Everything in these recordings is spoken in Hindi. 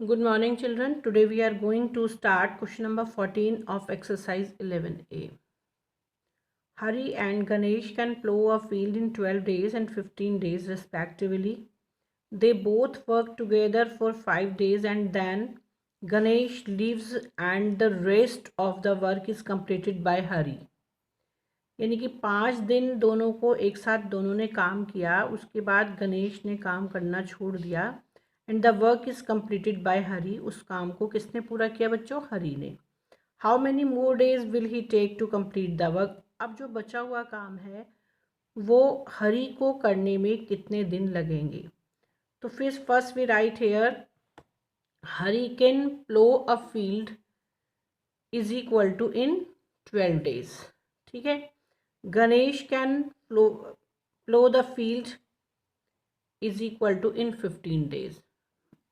Good morning, children. Today we are going to start question number 14 of exercise 11A. Hari and Ganesh can plow a field in 12 days and 15 days respectively. They both work together for 5 days and then Ganesh leaves and the rest of the work is completed by Hari. यानी कि 5 दिन दोनों को एक साथ दोनों ने काम किया, उसके बाद गणेश ने काम करना छोड़ दिया and the work is completed by Hari. उस काम को किसने पूरा किया बच्चों? हरी ने. How many more days will he take to complete the work. अब जो बचा हुआ काम है वो हरी को करने में कितने दिन लगेंगे? तो फिर first we write here Hari can plough a field is equal to in 12 days. ठीक है. Ganesh can plough the field is equal to in 15 days.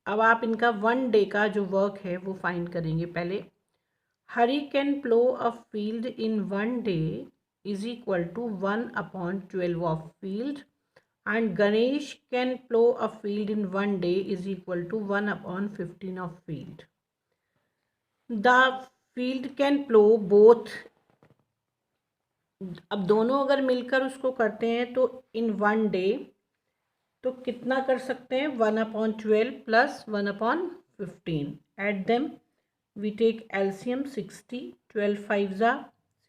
अब आप इनका 1 डे का जो वर्क है वो फाइंड करेंगे. पहले Hari can plough a field in 1 day is equal to 1/12 of field and Ganesh can plough a field in 1 day is equal to 1/15 of field. The field can plough both. अब दोनों अगर मिलकर उसको करते हैं तो इन 1 डे तो कितना कर सकते हैं? 1/12 plus 1/15. At them we take LCM 60. 12 5 ज़ा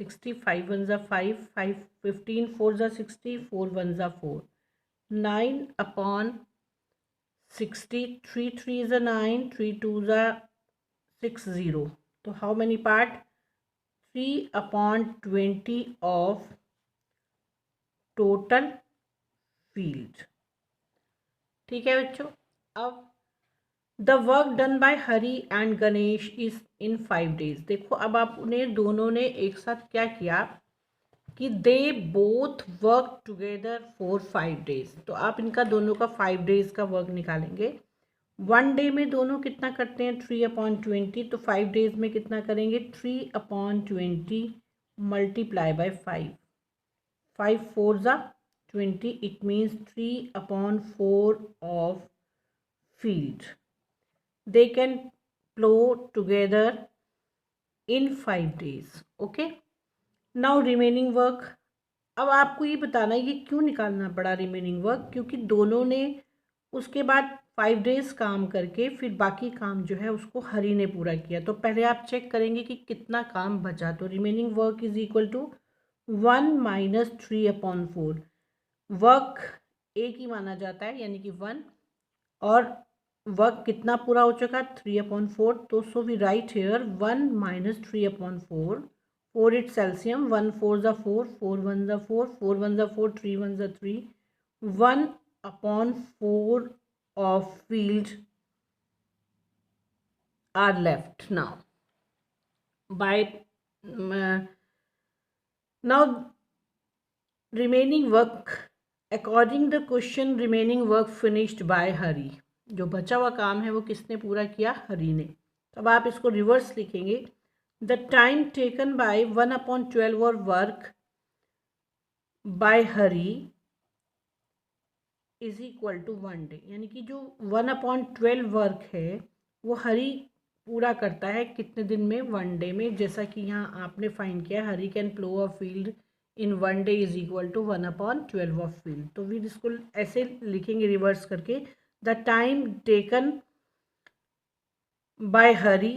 60, 5 1 ज़ा 5, 5 15 4 ज़ा 60, 4 1 ज़ा 4. 9/60. 3 3 ज़ा 9, 3 2 ज़ा 60. तो how many part? 3/20 of total field. ठीक है बच्चों. अब the work done bye Hari and Ganesh is in 5 days. देखो अब आप उन्हें दोनों ने एक साथ क्या किया कि they both work together for 5 days. तो आप इनका दोनों का 5 डेज का वर्क निकालेंगे. 1 डे में दोनों कितना करते हैं? 3/20. तो 5 डेज में कितना करेंगे? 3/20 मल्टीप्लाई बाय 5. 5 4 ज़ा 20. It means 3/4 of field. They can plow together in 5 days. Okay. Now remaining work. अब आपको ये बताना है ये क्यों निकालना पड़ा रिमेनिंग वर्क. क्योंकि दोनों ने उसके बाद 5 डेज काम करके फिर बाकी काम जो है उसको हरी ने पूरा किया. तो पहले आप चेक करेंगे कि कितना काम बचा. तो remaining work is equal to 1 - 3/4. Work एक ही माना जाता है यानी कि 1 और वर्क कितना पूरा हो चुका? 3/4. तो so we write here 1 - 3/4. 4 it's एल्सियम. 1 4 ज़ा 4, 4 1 ज़ा 4, 4 1 ज़ा 4, 3 1 ज़ा 3. 1/4 of field are left now. By now remaining work according the question remaining work finished by Hari. जो बचा हुआ काम है वो किसने पूरा किया? हरी ने. अब आप इसको रिवर्स लिखेंगे. द टाइम टेकन बाय 1/12 और work by Hari is equal to 1 day. यानी कि जो 1/12 वर्क है वो हरी पूरा करता है कितने दिन में? 1 डे में. जैसा कि यहाँ आपने फाइंड किया Hari can plough a field in 1 day is equal to 1/12 of field. तो फिर इसको ऐसे लिखेंगे रिवर्स करके. The time taken by Hari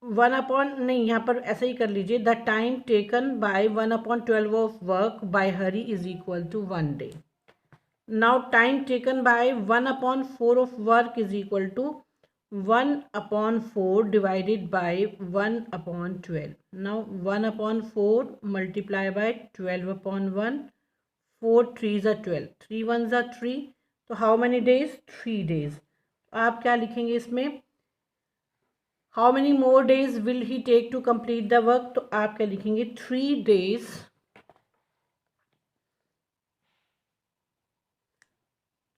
1 यहाँ पर ऐसे ही कर लीजिए. The time taken by 1/12 of work by Hari is equal to 1 day. Now time taken by 1/4 of work is equal to 1/4 divided by 1/12. Now 1/4 multiply by 12/1. 4 3 ज़ा 12, 3 1 ज़ा 3. तो हाउ मैनी डेज? 3 डेज. आप क्या लिखेंगे इसमें? How many more days will he take to complete the work. तो आप क्या लिखेंगे? 3 days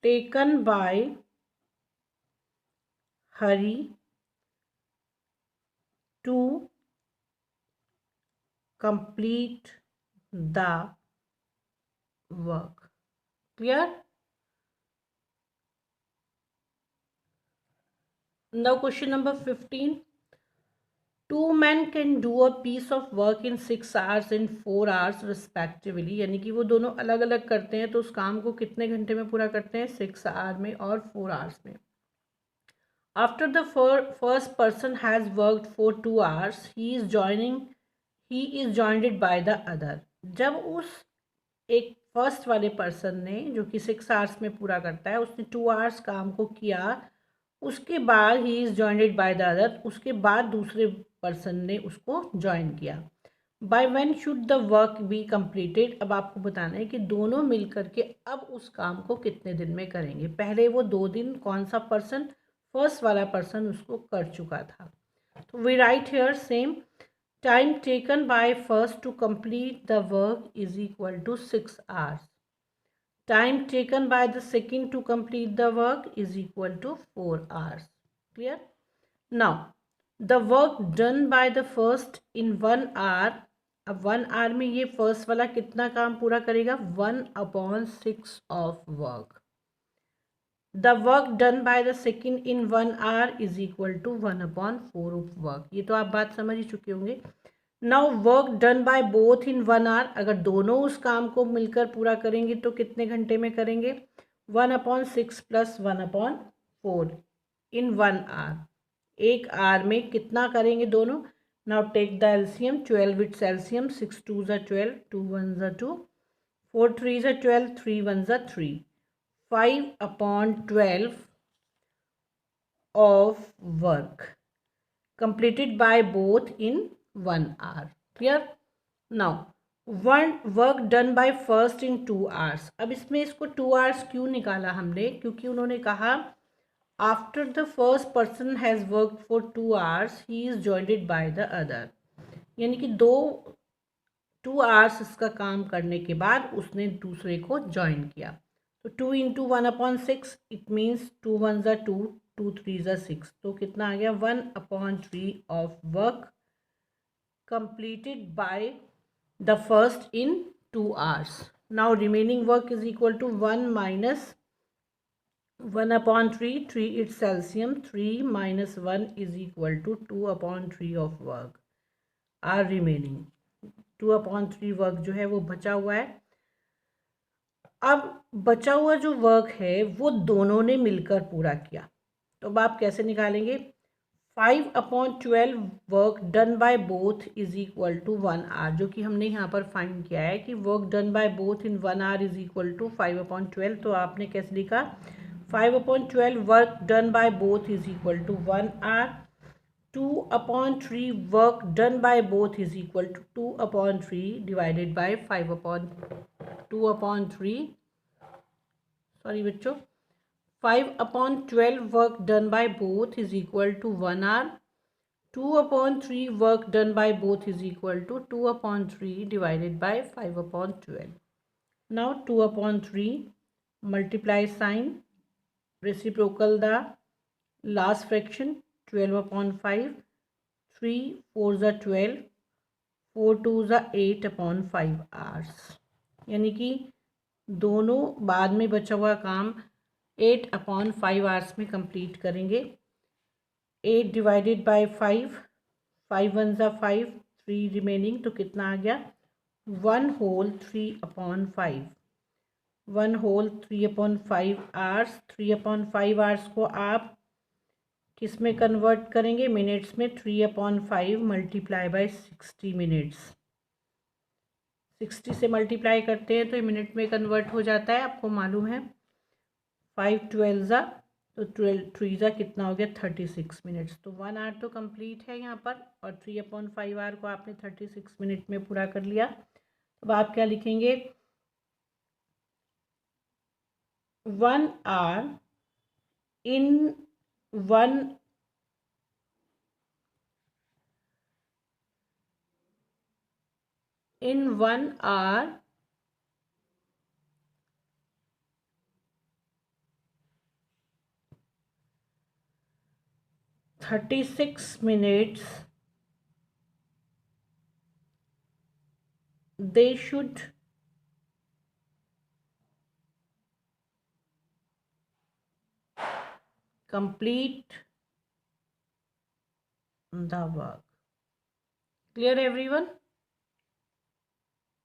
taken by Hari to complete the work. Clear? Now question number 15. Two men can do a piece of work in 6 hours and 4 hours respectively. यानी कि वो दोनों अलग अलग करते हैं, तो उस काम को कितने घंटे में पूरा करते हैं? 6 आवर में और 4 आवर्स में. After the first person has worked for 2 hours, he is joined by the other. जब उस एक फर्स्ट वाले पर्सन ने, जो कि 6 आवर्स में पूरा करता है, उसने 2 आवर्स काम को किया, उसके बाद he is jointed by the other, उसके बाद दूसरे पर्सन ने उसको ज्वाइन किया. By when should the work be completed. अब आपको बताना है कि दोनों मिल करके अब उस काम को कितने दिन में करेंगे. पहले वो 2 दिन कौन सा पर्सन, फर्स्ट वाला पर्सन उसको कर चुका था. तो we write here same. Time taken by first to complete the work is equal to 6 hours. Time taken by the second to complete the work is equal to 4 hours. Clear? Now, the work done by the first in 1 hour. अब 1 hour में ये फर्स्ट वाला कितना काम पूरा करेगा? 1/6 of work. The work done by the second in 1 hour is equal to 1/4 of work. ये तो आप बात समझ ही चुके होंगे. Now work done by both in 1 hour. अगर दोनों उस काम को मिलकर पूरा करेंगे तो कितने घंटे में करेंगे? 1/6 प्लस 1/4 इन 1 आवर. 1 आवर में कितना करेंगे दोनों? Now take the LCM. 12 it's LCM. 6 2 ज़ा 12, 2 1 ज़ा 2, 4 3 ज़ा 12, 3 1 ज़ा 3. 5/12 of work completed by both in 1 hour. Clear? Now, one work done by first in 2 hours. अब इसमें इसको 2 hours क्यों निकाला हमने? क्योंकि उन्होंने कहा after the first person has worked for 2 hours he is joined by the other. यानी कि 2 hours इसका काम करने के बाद उसने दूसरे को ज्वाइन किया. तो 2 into 1/6 इट मीन्स 2 1 ज़ा 2, 2 3 ज़ा 6. तो कितना आ गया? 1/3 of work completed by the first in 2 hours. Now remaining work is equal to 1 minus 1/3. 3 its LCM. 3 minus 1 is equal to 2/3 of work are remaining. 2/3 work जो है वो बचा हुआ है. अब बचा हुआ जो वर्क है वो दोनों ने मिलकर पूरा किया. तो अब आप कैसे निकालेंगे? 5/12 work done by both is equal to 1 hour, जो कि हमने यहाँ पर फाइंड किया है कि work done by both in 1 hour is equal to 5/12. तो आपने कैसे लिखा? 5/12 work done by both is equal to 1 hour. 2/3 work done by both is equal to 2/3 divided by 2/3. Sorry बच्चों, 5/12 work done by both is equal to 1 hour. 2/3 work done by both is equal to 2/3 divided by 5/12. Now 2/3 multiply sign, reciprocal the last fraction, 12/5. 3 4 ज़ा 12, 4 2 ज़ा 8/5 hours. यानी कि दोनों बाद में बचा हुआ काम 8/5 आवर्स में कंप्लीट करेंगे. 8 डिवाइडेड बाय 5, 5 1 ज़ा 5, 3 रिमेनिंग. तो कितना आ गया? 1 होल 3/5. 1 whole 3/5 hours. 3/5 आवर्स को आप किस में कन्वर्ट करेंगे? मिनट्स में. 3/5 मल्टीप्लाई बाय 60 मिनट्स. 60 से मल्टीप्लाई करते हैं तो ये मिनट में कन्वर्ट हो जाता है, आपको मालूम है. 5 12 ज़ा, तो 12 3 ज़ा कितना हो गया? 36 मिनट्स. तो 1 आवर तो कंप्लीट है यहाँ पर, और 3/5 आवर को आपने 36 मिनट में पूरा कर लिया. अब आप क्या लिखेंगे? 1 our in 1 hour 36 minutes they should complete the work. Clear everyone?